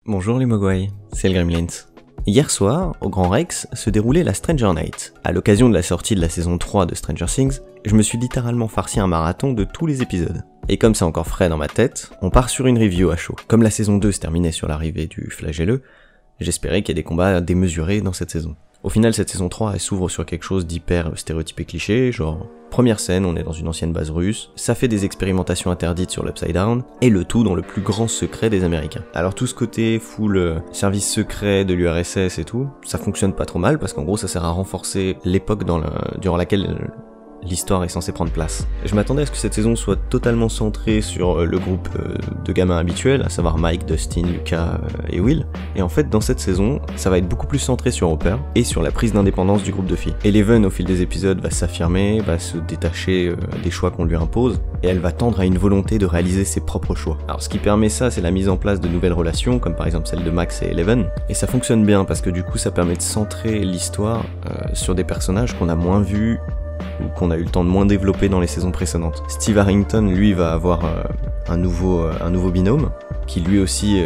Bonjour les Mogwai, c'est le Gremlins. Hier soir, au Grand Rex, se déroulait la Stranger Night. À l'occasion de la sortie de la saison 3 de Stranger Things, je me suis littéralement farci un marathon de tous les épisodes. Et comme c'est encore frais dans ma tête, on part sur une review à chaud. Comme la saison 2 se terminait sur l'arrivée du flagelleux, j'espérais qu'il y ait des combats démesurés dans cette saison. Au final, cette saison 3, elle s'ouvre sur quelque chose d'hyper stéréotypé cliché, genre première scène, on est dans une ancienne base russe, ça fait des expérimentations interdites sur l'Upside Down, et le tout dans le plus grand secret des Américains. Alors tout ce côté full service secret de l'URSS et tout, ça fonctionne pas trop mal, parce qu'en gros ça sert à renforcer l'époque durant laquelle l'histoire est censée prendre place. Je m'attendais à ce que cette saison soit totalement centrée sur le groupe de gamins habituels, à savoir Mike, Dustin, Lucas et Will. Et en fait, dans cette saison, ça va être beaucoup plus centré sur Hopper et sur la prise d'indépendance du groupe de filles. Eleven, au fil des épisodes, va s'affirmer, va se détacher des choix qu'on lui impose, et elle va tendre à une volonté de réaliser ses propres choix. Alors ce qui permet ça, c'est la mise en place de nouvelles relations, comme par exemple celle de Max et Eleven, et ça fonctionne bien parce que du coup ça permet de centrer l'histoire sur des personnages qu'on a moins vus, ou qu'on a eu le temps de moins développer dans les saisons précédentes. Steve Harrington, lui, va avoir un nouveau binôme, qui lui aussi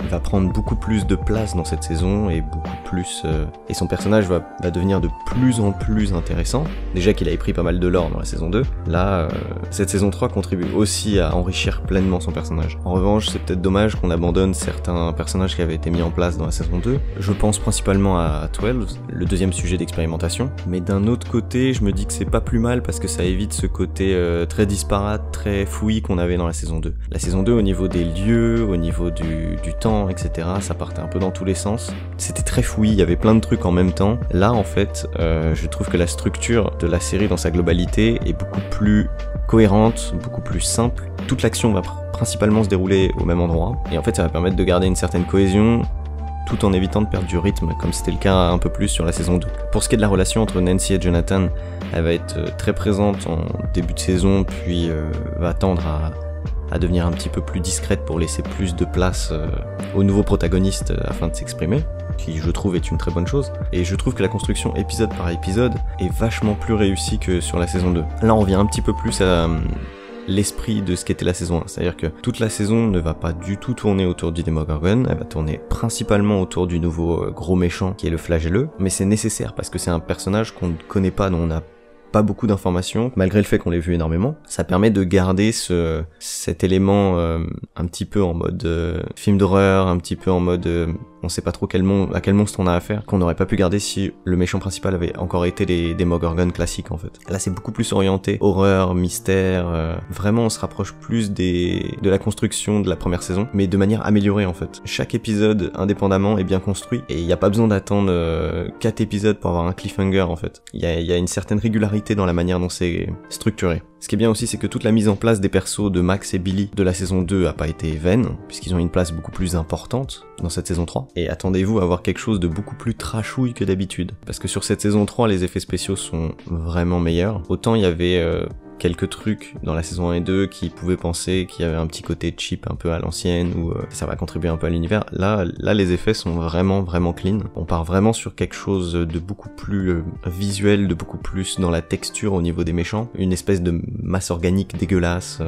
va prendre beaucoup plus de place dans cette saison, et beaucoup plus... et son personnage va devenir de plus en plus intéressant. Déjà qu'il avait pris pas mal de lore dans la saison 2, là, cette saison 3 contribue aussi à enrichir pleinement son personnage. En revanche, c'est peut-être dommage qu'on abandonne certains personnages qui avaient été mis en place dans la saison 2. Je pense principalement à 12, le deuxième sujet d'expérimentation, mais d'un autre côté, je me dis que c'est pas plus mal parce que ça évite ce côté très disparate, très fouillis qu'on avait dans la saison 2. La saison 2, au niveau des lieux, au niveau du temps, etc., ça partait un peu dans tous les sens. C'était très fouillis, il y avait plein de trucs en même temps. Là, en fait, je trouve que la structure de la série dans sa globalité est beaucoup plus cohérente, beaucoup plus simple. Toute l'action va principalement se dérouler au même endroit, et en fait, ça va permettre de garder une certaine cohésion, tout en évitant de perdre du rythme, comme c'était le cas un peu plus sur la saison 2. Pour ce qui est de la relation entre Nancy et Jonathan, elle va être très présente en début de saison, puis va tendre à devenir un petit peu plus discrète pour laisser plus de place aux nouveaux protagonistes afin de s'exprimer, qui je trouve est une très bonne chose. Et je trouve que la construction épisode par épisode est vachement plus réussie que sur la saison 2. Là on revient un petit peu plus à l'esprit de ce qu'était la saison 1, c'est-à-dire que toute la saison ne va pas du tout tourner autour du Demogorgon, elle va tourner principalement autour du nouveau gros méchant qui est le flagelleux, mais c'est nécessaire parce que c'est un personnage qu'on ne connaît pas, dont on n'a pas beaucoup d'informations, malgré le fait qu'on l'ait vu énormément. Ça permet de garder cet élément un petit peu en mode film d'horreur, un petit peu en mode on sait pas trop à quel monstre on a affaire, qu'on n'aurait pas pu garder si le méchant principal avait encore été les Demogorgon classiques en fait. Là c'est beaucoup plus orienté horreur, mystère, vraiment on se rapproche plus de la construction de la première saison, mais de manière améliorée en fait. Chaque épisode indépendamment est bien construit, et il n'y a pas besoin d'attendre 4 épisodes pour avoir un cliffhanger en fait. Il y a une certaine régularité dans la manière dont c'est structuré. Ce qui est bien aussi, c'est que toute la mise en place des persos de Max et Billy de la saison 2 a pas été vaine, puisqu'ils ont une place beaucoup plus importante dans cette saison 3. Et attendez-vous à avoir quelque chose de beaucoup plus trashouille que d'habitude. Parce que sur cette saison 3, les effets spéciaux sont vraiment meilleurs. Autant il y avait quelques trucs dans la saison 1 et 2 qui pouvaient penser qu'il y avait un petit côté cheap un peu à l'ancienne, ou ça va contribuer un peu à l'univers. Là les effets sont vraiment clean. On part vraiment sur quelque chose de beaucoup plus visuel, de beaucoup plus dans la texture au niveau des méchants. Une espèce de masse organique dégueulasse,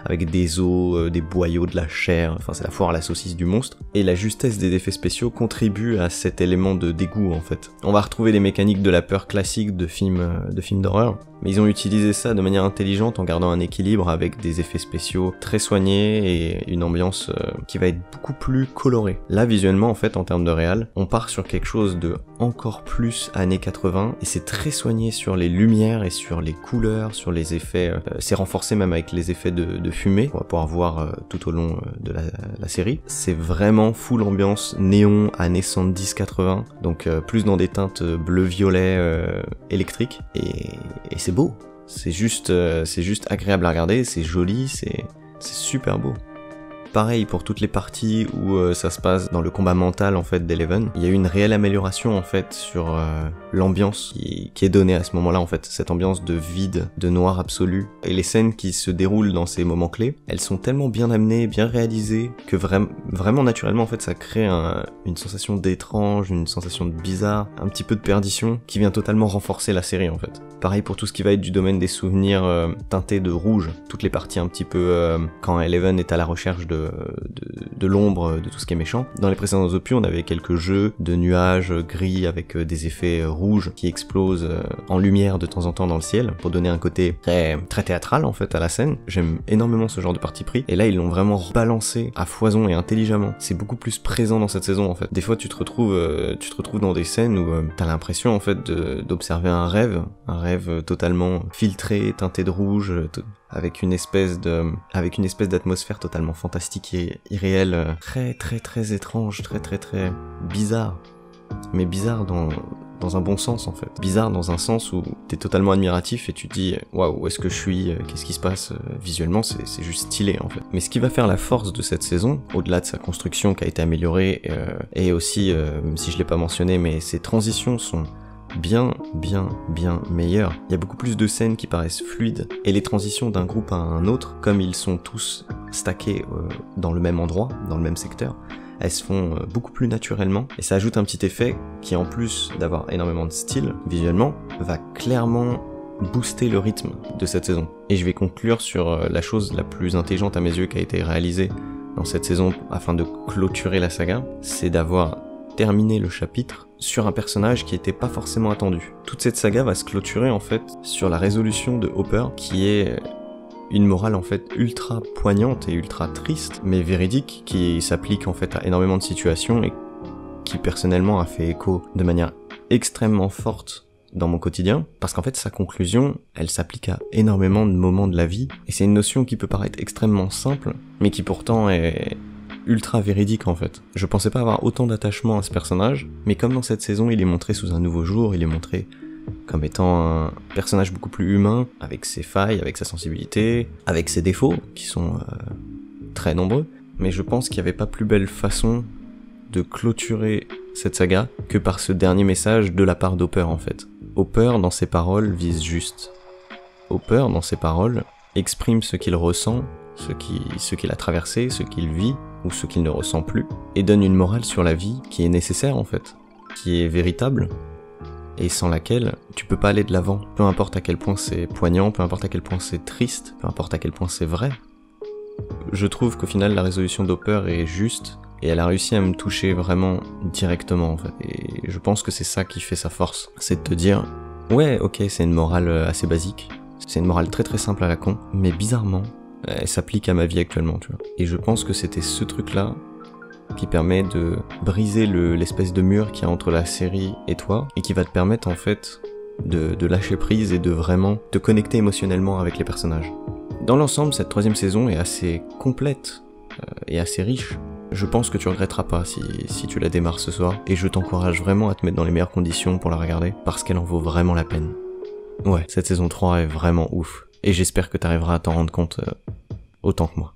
avec des os, des boyaux, de la chair, enfin c'est la foire à la saucisse du monstre. Et la justesse des effets spéciaux contribue à cet élément de dégoût en fait. On va retrouver les mécaniques de la peur classique de films d'horreur, mais ils ont utilisé ça de manière intelligente en gardant un équilibre avec des effets spéciaux très soignés et une ambiance qui va être beaucoup plus colorée. Là visuellement en fait en termes de réal, on part sur quelque chose de encore plus années 80, et c'est très soigné sur les lumières et sur les couleurs, sur les effets, c'est renforcé même avec les effets de fumée qu'on va pouvoir voir tout au long de la série. C'est vraiment full ambiance néon années 70-80, donc plus dans des teintes bleu-violet électriques, et c'est beau. C'est juste agréable à regarder, c'est joli, c'est super beau. Pareil pour toutes les parties où ça se passe dans le combat mental en fait d'Eleven. Il y a eu une réelle amélioration en fait sur l'ambiance qui est donnée à ce moment-là en fait, cette ambiance de vide, de noir absolu. Et les scènes qui se déroulent dans ces moments clés, elles sont tellement bien amenées, bien réalisées, que vraiment naturellement en fait ça crée une sensation d'étrange, une sensation de bizarre, un petit peu de perdition, qui vient totalement renforcer la série en fait. Pareil pour tout ce qui va être du domaine des souvenirs teintés de rouge, toutes les parties un petit peu quand Eleven est à la recherche de de l'ombre, de tout ce qui est méchant. Dans les précédents opus, on avait quelques jeux de nuages gris avec des effets rouges qui explosent en lumière de temps en temps dans le ciel pour donner un côté très théâtral en fait à la scène. J'aime énormément ce genre de parti pris et là ils l'ont vraiment balancé à foison et intelligemment. C'est beaucoup plus présent dans cette saison en fait. Des fois tu te retrouves dans des scènes où t'as l'impression en fait d'observer un rêve totalement filtré, teinté de rouge, avec une espèce d'atmosphère totalement fantastique et irréelle, très étrange, très bizarre. Mais bizarre dans un bon sens en fait. Bizarre dans un sens où t'es totalement admiratif et tu te dis waouh, où est-ce que je suis, qu'est-ce qui se passe visuellement, c'est juste stylé en fait. Mais ce qui va faire la force de cette saison, au-delà de sa construction qui a été améliorée, et aussi, si je l'ai pas mentionné, mais ses transitions sont bien meilleures. Il y a beaucoup plus de scènes qui paraissent fluides, et les transitions d'un groupe à un autre, comme ils sont tous stackés dans le même endroit, dans le même secteur, elles se font beaucoup plus naturellement, et ça ajoute un petit effet qui, en plus d'avoir énormément de style visuellement, va clairement booster le rythme de cette saison. Et je vais conclure sur la chose la plus intelligente à mes yeux qui a été réalisée dans cette saison afin de clôturer la saga, c'est d'avoir terminé le chapitre sur un personnage qui était pas forcément attendu. Toute cette saga va se clôturer en fait sur la résolution de Hopper, qui est une morale en fait ultra poignante et ultra triste, mais véridique, qui s'applique en fait à énormément de situations et qui personnellement a fait écho de manière extrêmement forte dans mon quotidien, parce qu'en fait sa conclusion, elle s'applique à énormément de moments de la vie, et c'est une notion qui peut paraître extrêmement simple, mais qui pourtant est ultra véridique en fait. Je pensais pas avoir autant d'attachement à ce personnage, mais comme dans cette saison il est montré sous un nouveau jour, il est montré comme étant un personnage beaucoup plus humain, avec ses failles, avec sa sensibilité, avec ses défauts, qui sont très nombreux, mais je pense qu'il n'y avait pas plus belle façon de clôturer cette saga que par ce dernier message de la part d'Hopper en fait. Hopper, dans ses paroles, vise juste. Hopper, dans ses paroles, exprime ce qu'il ressent, ce qu'il a traversé, ce qu'il vit, ou ce qu'il ne ressent plus, et donne une morale sur la vie qui est nécessaire en fait, qui est véritable, et sans laquelle tu peux pas aller de l'avant. Peu importe à quel point c'est poignant, peu importe à quel point c'est triste, peu importe à quel point c'est vrai. Je trouve qu'au final la résolution d'Hopper est juste, et elle a réussi à me toucher vraiment directement en fait. Et je pense que c'est ça qui fait sa force, c'est de te dire ouais ok c'est une morale assez basique, c'est une morale très simple à la con, mais bizarrement elle s'applique à ma vie actuellement tu vois. Et je pense que c'était ce truc là qui permet de briser l'espèce de mur qu'il y a entre la série et toi, et qui va te permettre en fait de lâcher prise et de vraiment te connecter émotionnellement avec les personnages. Dans l'ensemble, cette troisième saison est assez complète et assez riche. Je pense que tu regretteras pas si tu la démarres ce soir, et je t'encourage vraiment à te mettre dans les meilleures conditions pour la regarder, parce qu'elle en vaut vraiment la peine. Ouais, cette saison 3 est vraiment ouf, et j'espère que t'arriveras à t'en rendre compte autant que moi.